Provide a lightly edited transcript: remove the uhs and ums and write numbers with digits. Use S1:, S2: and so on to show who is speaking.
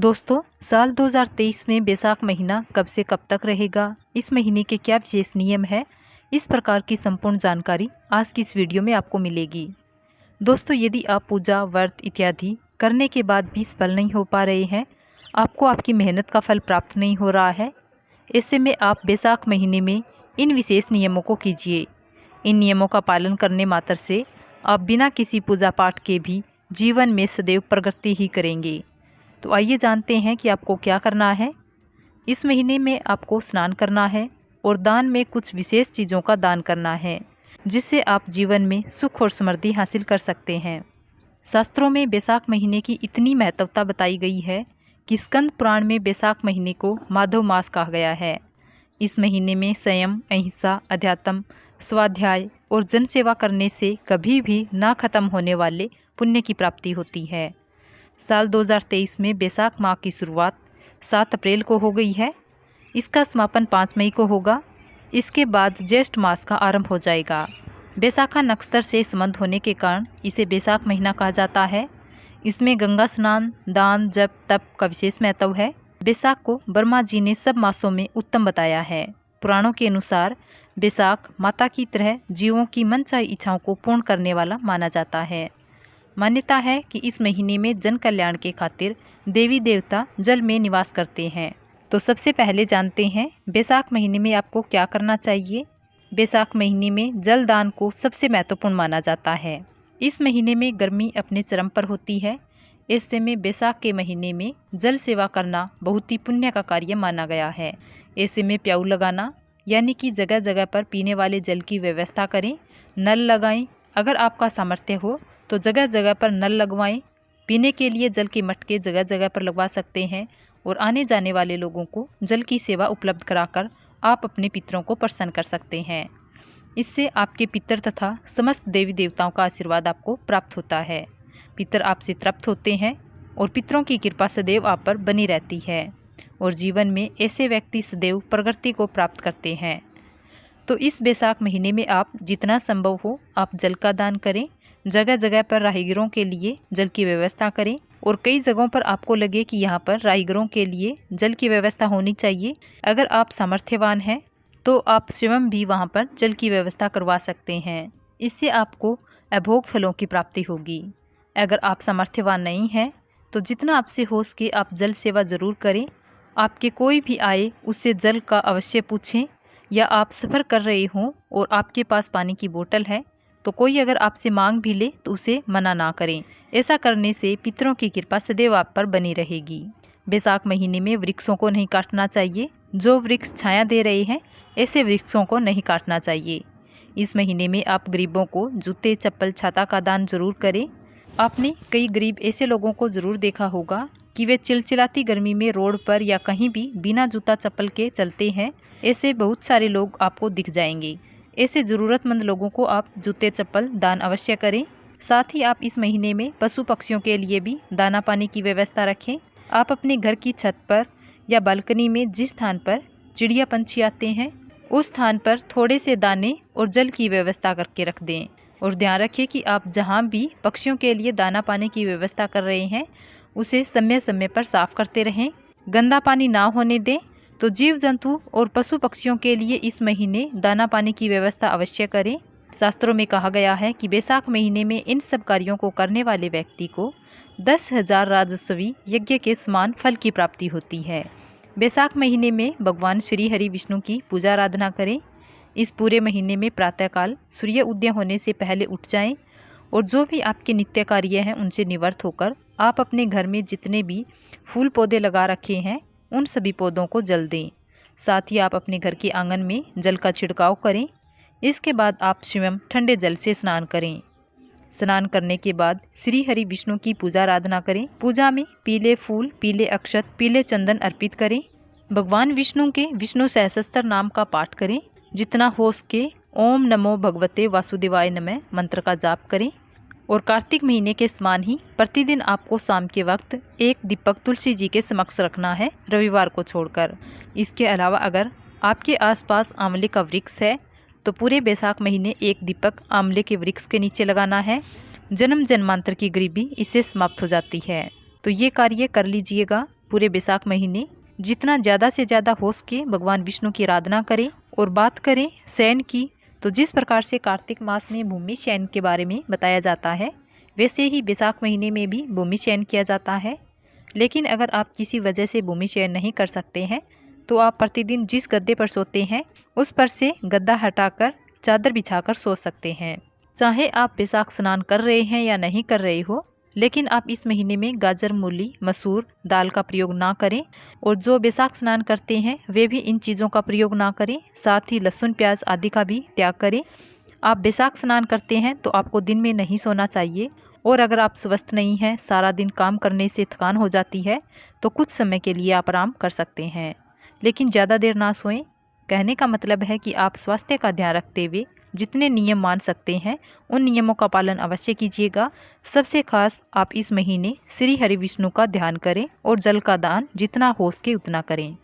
S1: दोस्तों, साल 2023 में बैसाख महीना कब से कब तक रहेगा, इस महीने के क्या विशेष नियम है, इस प्रकार की संपूर्ण जानकारी आज की इस वीडियो में आपको मिलेगी। दोस्तों, यदि आप पूजा व्रत इत्यादि करने के बाद भी सफल नहीं हो पा रहे हैं, आपको आपकी मेहनत का फल प्राप्त नहीं हो रहा है, ऐसे में आप बैसाख महीने में इन विशेष नियमों को कीजिए। इन नियमों का पालन करने मात्र से आप बिना किसी पूजा पाठ के भी जीवन में सदैव प्रगति ही करेंगे। तो आइए जानते हैं कि आपको क्या करना है। इस महीने में आपको स्नान करना है और दान में कुछ विशेष चीज़ों का दान करना है, जिससे आप जीवन में सुख और समृद्धि हासिल कर सकते हैं। शास्त्रों में बैसाख महीने की इतनी महत्वता बताई गई है कि स्कंद पुराण में बैसाख महीने को माधव मास कहा गया है। इस महीने में संयम, अहिंसा, अध्यात्म, स्वाध्याय और जनसेवा करने से कभी भी ना खत्म होने वाले पुण्य की प्राप्ति होती है। साल 2023 में बैसाख माह की शुरुआत 7 अप्रैल को हो गई है। इसका समापन 5 मई को होगा। इसके बाद ज्येष्ठ मास का आरंभ हो जाएगा। बैसाखा नक्षत्र से संबंध होने के कारण इसे बैसाख महीना कहा जाता है। इसमें गंगा स्नान, दान, जप, तप का विशेष महत्व है। बैसाख को ब्रह्मा जी ने सब मासों में उत्तम बताया है। पुराणों के अनुसार बैसाख माता की तरह जीवों की मनचाही इच्छाओं को पूर्ण करने वाला माना जाता है। मान्यता है कि इस महीने में जन कल्याण के खातिर देवी देवता जल में निवास करते हैं। तो सबसे पहले जानते हैं बैसाख महीने में आपको क्या करना चाहिए। बैसाख महीने में जल दान को सबसे महत्वपूर्ण माना जाता है। इस महीने में गर्मी अपने चरम पर होती है। ऐसे में बैसाख के महीने में जल सेवा करना बहुत ही पुण्य का कार्य माना गया है। ऐसे में प्याऊ लगाना, यानी कि जगह जगह पर पीने वाले जल की व्यवस्था करें। नल लगाएं। अगर आपका सामर्थ्य हो तो जगह जगह पर नल लगवाएं। पीने के लिए जल के मटके जगह जगह पर लगवा सकते हैं और आने जाने वाले लोगों को जल की सेवा उपलब्ध कराकर आप अपने पितरों को प्रसन्न कर सकते हैं। इससे आपके पितर तथा समस्त देवी देवताओं का आशीर्वाद आपको प्राप्त होता है। पितर आपसे तृप्त होते हैं और पितरों की कृपा सदैव आप पर बनी रहती है और जीवन में ऐसे व्यक्ति सदैव प्रगति को प्राप्त करते हैं। तो इस बैसाख महीने में आप जितना संभव हो आप जल का दान करें। जगह जगह पर राहगीरों के लिए जल की व्यवस्था करें और कई जगहों पर आपको लगे कि यहाँ पर राहगीरों के लिए जल की व्यवस्था होनी चाहिए, अगर आप सामर्थ्यवान हैं तो आप स्वयं भी वहाँ पर जल की व्यवस्था करवा सकते हैं। इससे आपको अभोग फलों की प्राप्ति होगी। अगर आप सामर्थ्यवान नहीं हैं तो जितना आपसे हो सके आप जल सेवा ज़रूर करें। आपके कोई भी आए उससे जल का अवश्य पूछें, या आप सफ़र कर रहे हों और आपके पास पानी की बोतल है तो कोई अगर आपसे मांग भी ले तो उसे मना ना करें। ऐसा करने से पितरों की कृपा सदैव आप पर बनी रहेगी। बैसाख महीने में वृक्षों को नहीं काटना चाहिए। जो वृक्ष छाया दे रहे हैं ऐसे वृक्षों को नहीं काटना चाहिए। इस महीने में आप गरीबों को जूते, चप्पल, छाता का दान जरूर करें। आपने कई गरीब ऐसे लोगों को ज़रूर देखा होगा कि वे चिलचिलाती गर्मी में रोड पर या कहीं भी बिना जूता चप्पल के चलते हैं। ऐसे बहुत सारे लोग आपको दिख जाएंगे। ऐसे ज़रूरतमंद लोगों को आप जूते, चप्पल दान अवश्य करें। साथ ही आप इस महीने में पशु पक्षियों के लिए भी दाना पानी की व्यवस्था रखें। आप अपने घर की छत पर या बालकनी में जिस स्थान पर चिड़िया पंछी आते हैं उस स्थान पर थोड़े से दाने और जल की व्यवस्था करके रख दें। और ध्यान रखें कि आप जहाँ भी पक्षियों के लिए दाना पानी की व्यवस्था कर रहे हैं उसे समय समय पर साफ करते रहें। गंदा पानी ना होने दें। तो जीव जंतु और पशु पक्षियों के लिए इस महीने दाना पानी की व्यवस्था अवश्य करें। शास्त्रों में कहा गया है कि बैसाख महीने में इन सब कार्यों को करने वाले व्यक्ति को 10,000 राजस्वी यज्ञ के समान फल की प्राप्ति होती है। बैसाख महीने में भगवान श्री हरि विष्णु की पूजा आराधना करें। इस पूरे महीने में प्रातःकाल सूर्य उदय होने से पहले उठ जाएं और जो भी आपके नित्य कार्य हैं उनसे निवृत्त होकर आप अपने घर में जितने भी फूल पौधे लगा रखे हैं उन सभी पौधों को जल दें। साथ ही आप अपने घर के आंगन में जल का छिड़काव करें। इसके बाद आप स्वयं ठंडे जल से स्नान करें। स्नान करने के बाद श्री हरि विष्णु की पूजा आराधना करें। पूजा में पीले फूल, पीले अक्षत, पीले चंदन अर्पित करें। भगवान विष्णु के विष्णु सहस्त्र नाम का पाठ करें। जितना हो सके ओम नमो भगवते वासुदेवाय नमः मंत्र का जाप करें। और कार्तिक महीने के समान ही प्रतिदिन आपको शाम के वक्त एक दीपक तुलसी जी के समक्ष रखना है, रविवार को छोड़कर। इसके अलावा अगर आपके आसपास आंवले का वृक्ष है तो पूरे बैसाख महीने एक दीपक आंवले के वृक्ष के नीचे लगाना है। जन्म जन्मांतर की गरीबी इससे समाप्त हो जाती है। तो ये कार्य कर लीजिएगा। पूरे बैसाख महीने जितना ज़्यादा से ज़्यादा हो सके भगवान विष्णु की आराधना करें। और बात करें शयन की, तो जिस प्रकार से कार्तिक मास में भूमि शयन के बारे में बताया जाता है, वैसे ही बैसाख महीने में भी भूमि शयन किया जाता है। लेकिन अगर आप किसी वजह से भूमि शयन नहीं कर सकते हैं तो आप प्रतिदिन जिस गद्दे पर सोते हैं उस पर से गद्दा हटाकर चादर बिछाकर सो सकते हैं। चाहे आप बैसाख स्नान कर रहे हैं या नहीं कर रहे हो, लेकिन आप इस महीने में गाजर, मूली, मसूर दाल का प्रयोग ना करें। और जो बैसाख स्नान करते हैं वे भी इन चीज़ों का प्रयोग ना करें। साथ ही लहसुन, प्याज आदि का भी त्याग करें। आप बैसाख स्नान करते हैं तो आपको दिन में नहीं सोना चाहिए। और अगर आप स्वस्थ नहीं हैं, सारा दिन काम करने से थकान हो जाती है, तो कुछ समय के लिए आप आराम कर सकते हैं, लेकिन ज़्यादा देर ना सोएं। कहने का मतलब है कि आप स्वास्थ्य का ध्यान रखते हुए जितने नियम मान सकते हैं उन नियमों का पालन अवश्य कीजिएगा। सबसे खास, आप इस महीने श्री हरि विष्णु का ध्यान करें और जल का दान जितना हो सके उतना करें।